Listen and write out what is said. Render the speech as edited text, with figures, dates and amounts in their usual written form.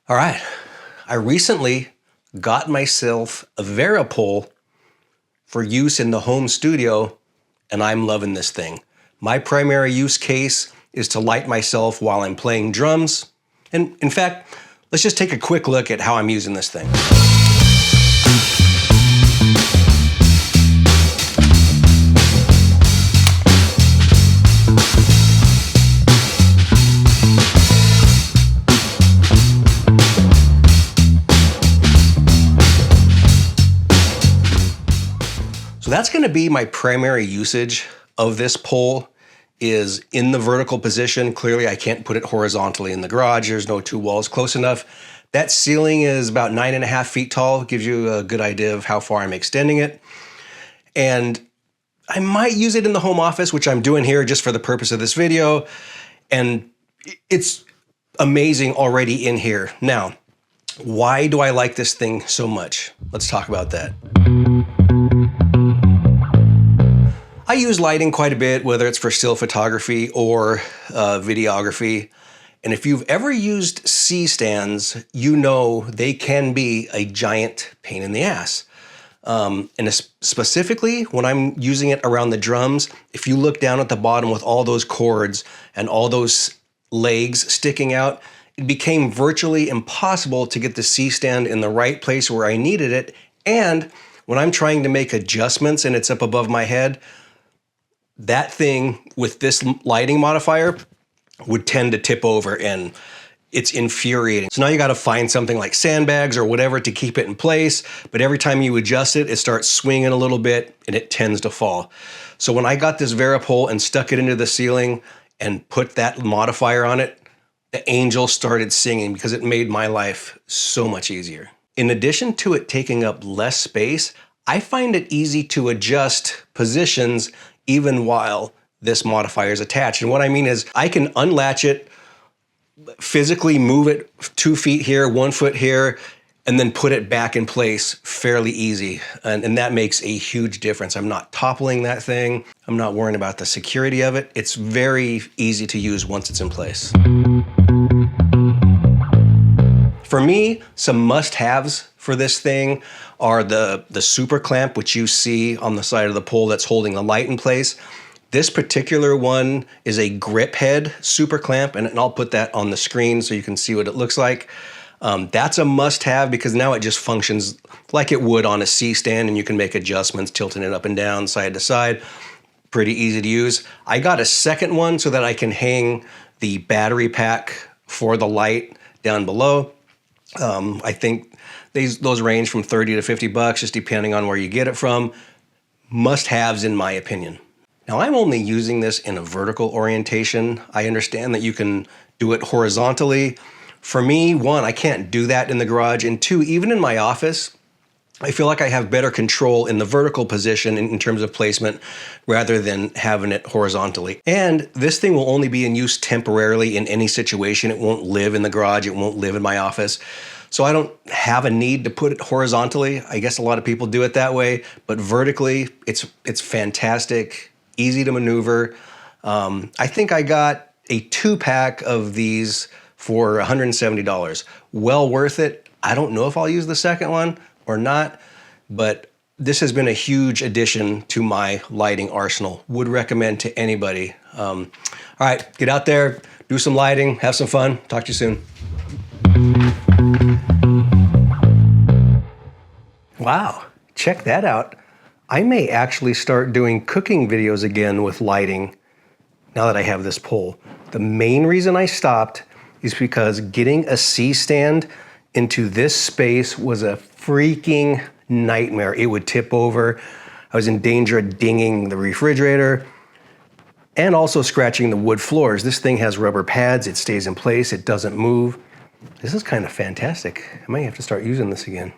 All right, I recently got myself a Varipole for use in the home studio, and I'm loving this thing. My primary use case is to light myself while I'm playing drums. And in fact, let's just take a quick look at how I'm using this thing. So that's going to be my primary usage of this pole, is in the vertical position. Clearly I can't put it horizontally in the garage. There's no two walls close enough. That ceiling is about 9.5 feet tall. Gives you a good idea of how far I'm extending it. And I might use it in the home office, which I'm doing here just for the purpose of this video. And it's amazing already in here. Now, why do I like this thing so much? Let's talk about that. I use lighting quite a bit, whether it's for still photography or videography. And if you've ever used C-stands, you know they can be a giant pain in the ass. And specifically when I'm using it around the drums, if you look down at the bottom with all those cords and all those legs sticking out, it became virtually impossible to get the C-stand in the right place where I needed it. And when I'm trying to make adjustments and it's up above my head, that thing with this lighting modifier would tend to tip over, and it's infuriating. So now you got to find something like sandbags or whatever to keep it in place, but every time you adjust it, it starts swinging a little bit and it tends to fall. So when I got this Varipole and stuck it into the ceiling and put that modifier on it, the angel started singing because it made my life so much easier. In addition to it taking up less space, I find it easy to adjust positions even while this modifier is attached. And what I mean is I can unlatch it, physically move it 2 feet here, 1 foot here, and then put it back in place fairly easy. And that makes a huge difference. I'm not toppling that thing. I'm not worrying about the security of it. It's very easy to use once it's in place. For me, some must-haves for this thing are the super clamp, which you see on the side of the pole that's holding the light in place. This particular one is a grip head super clamp, and I'll put that on the screen so you can see what it looks like. That's a must-have because now it just functions like it would on a C-stand, and you can make adjustments, tilting it up and down, side to side. Pretty easy to use. I got a second one so that I can hang the battery pack for the light down below. I think those range from 30 to 50 bucks, just depending on where you get it from. Must-haves in my opinion. Now I'm only using this in a vertical orientation. I understand that you can do it horizontally. For me, one, I can't do that in the garage, and two, even in my office, I feel like I have better control in the vertical position in terms of placement rather than having it horizontally. And this thing will only be in use temporarily in any situation. It won't live in the garage. It won't live in my office. So I don't have a need to put it horizontally. I guess a lot of people do it that way, but vertically, it's fantastic, easy to maneuver. I think I got a 2-pack of these for $170. Well worth it. I don't know if I'll use the second one or not, but this has been a huge addition to my lighting arsenal. Would recommend to anybody. All right, get out there, do some lighting, have some fun. Talk to you soon. Wow, check that out. I may actually start doing cooking videos again with lighting now that I have this pole. The main reason I stopped is because getting a C-stand into this space was a freaking nightmare. It would tip over. I was in danger of dinging the refrigerator and also scratching the wood floors. This thing has rubber pads. It stays in place. It doesn't move. This is kind of fantastic. I might have to start using this again.